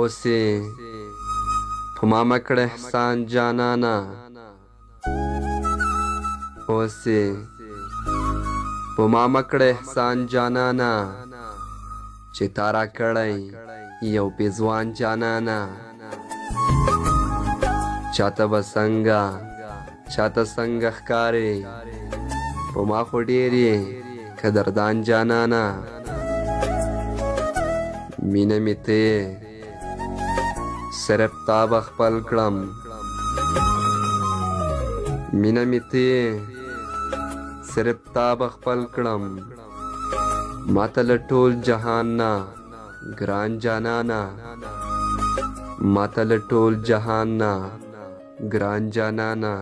اوسې په ما مکړه احسان جانانا اوسې په ما مکړه احسان جانانا چې تارا کړی یو پیزوان جانانا چاته به څنګه چاته څنګه ښکارې په ما خو ډېر یې قدردان جانانا مینه مې ته صرف تا به خپل کړم مینه مې ته صرف تا به خپل کړم ماته له ټول جهان نه ګران جانانا ماته له ټول جهان نه ګران جانانا